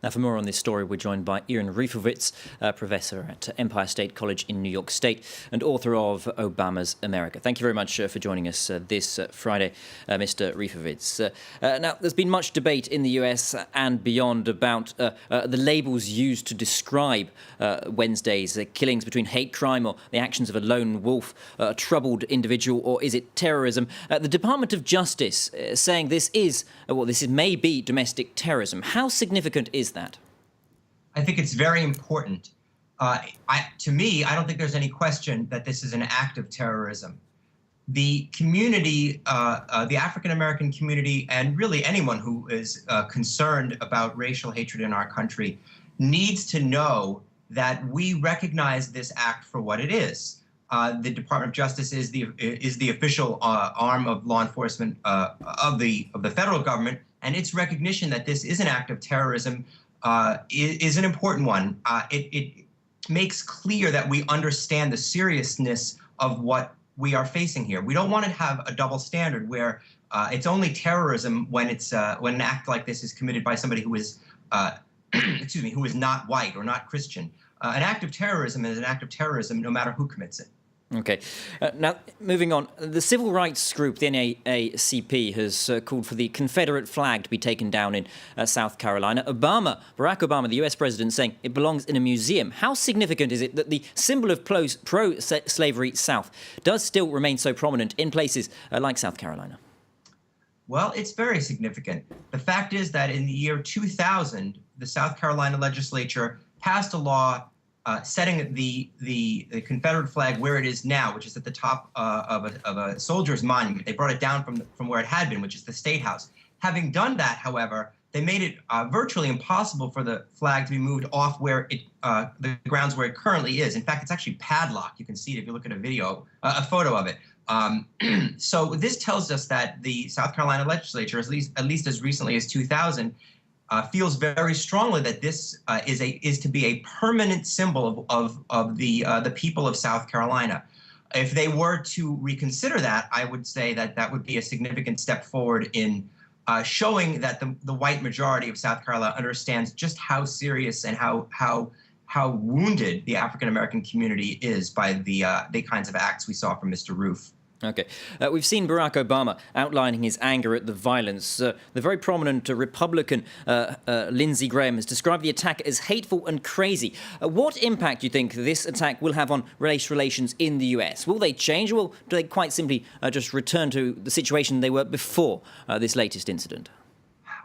Now, for more on this story, we're joined by Reifowitz, professor at Empire State College in New York State and author of Obama's America. Thank you very much for joining us this Friday, Mr. Reifowitz. Now, there's been much debate in the US and beyond about the labels used to describe Wednesday's killings between hate crime or the actions of a lone wolf, a troubled individual, or is it terrorism? The Department of Justice saying this may be domestic terrorism. How significant is that? I think it's very important. To me, I don't think there's any question that this is an act of terrorism. The community, the African-American community, and really anyone who is concerned about racial hatred in our country needs to know that we recognize this act for what it is. The Department of Justice is the official arm of law enforcement of the federal government, and its recognition that this is an act of terrorism is an important one. It makes clear that we understand the seriousness of what we are facing here. We don't want to have a double standard where it's only terrorism when an act like this is committed by somebody who is who is not white or not Christian. An act of terrorism is an act of terrorism no matter who commits it. Okay. Now, moving on, the civil rights group, the NAACP, has called for the Confederate flag to be taken down in South Carolina. Barack Obama, the US president, saying it belongs in a museum. How significant is it that the symbol of pro-slavery South does still remain so prominent in places like South Carolina? Well, it's very significant. The fact is that in the year 2000, the South Carolina legislature passed a law setting the Confederate flag where it is now, which is at the top of a soldier's monument. They brought it down from where it had been, which is the State House. Having done that, however, they made it virtually impossible for the flag to be moved off where the grounds where it currently is. In fact, it's actually padlocked. You can see it if you look at a photo of it. So this tells us that the South Carolina legislature, at least as recently as 2000, feels very strongly that this is to be a permanent symbol of the people of South Carolina. If they were to reconsider that, I would say that would be a significant step forward in showing that the white majority of South Carolina understands just how serious and how wounded the African American community is by the kinds of acts we saw from Mr. Roof. Okay. We've seen Barack Obama outlining his anger at the violence. The very prominent Republican Lindsey Graham has described the attack as hateful and crazy. What impact do you think this attack will have on race relations in the US? Will they change, or do they quite simply just return to the situation they were before this latest incident?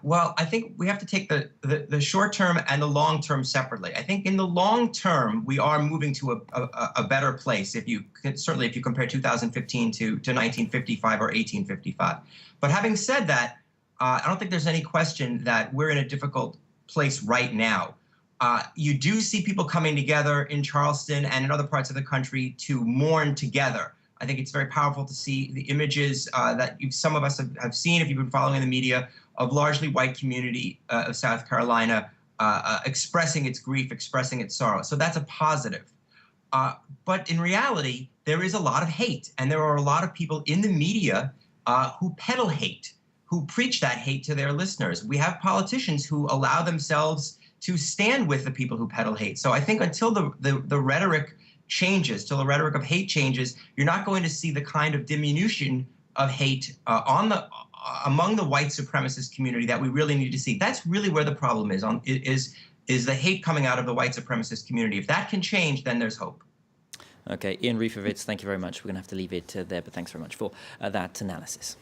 Well, I think we have to take the short term and the long term separately. I think in the long term, we are moving to a better place, certainly if you compare 2015 to 1955 or 1855. But having said that, I don't think there's any question that we're in a difficult place right now. You do see people coming together in Charleston and in other parts of the country to mourn together. I think it's very powerful to see the images that some of us have seen, if you've been following in the media, of largely white community of South Carolina expressing its grief, expressing its sorrow. So that's a positive. But in reality, there is a lot of hate, and there are a lot of people in the media who peddle hate, who preach that hate to their listeners. We have politicians who allow themselves to stand with the people who peddle hate. So I think until the rhetoric changes, till the rhetoric of hate changes, you're not going to see the kind of diminution of hate among the white supremacist community that we really need to see. That's really where the problem is the hate coming out of the white supremacist community. If that can change, then there's hope. Okay, Reifowitz, thank you very much. We're going to have to leave it there, but thanks very much for that analysis.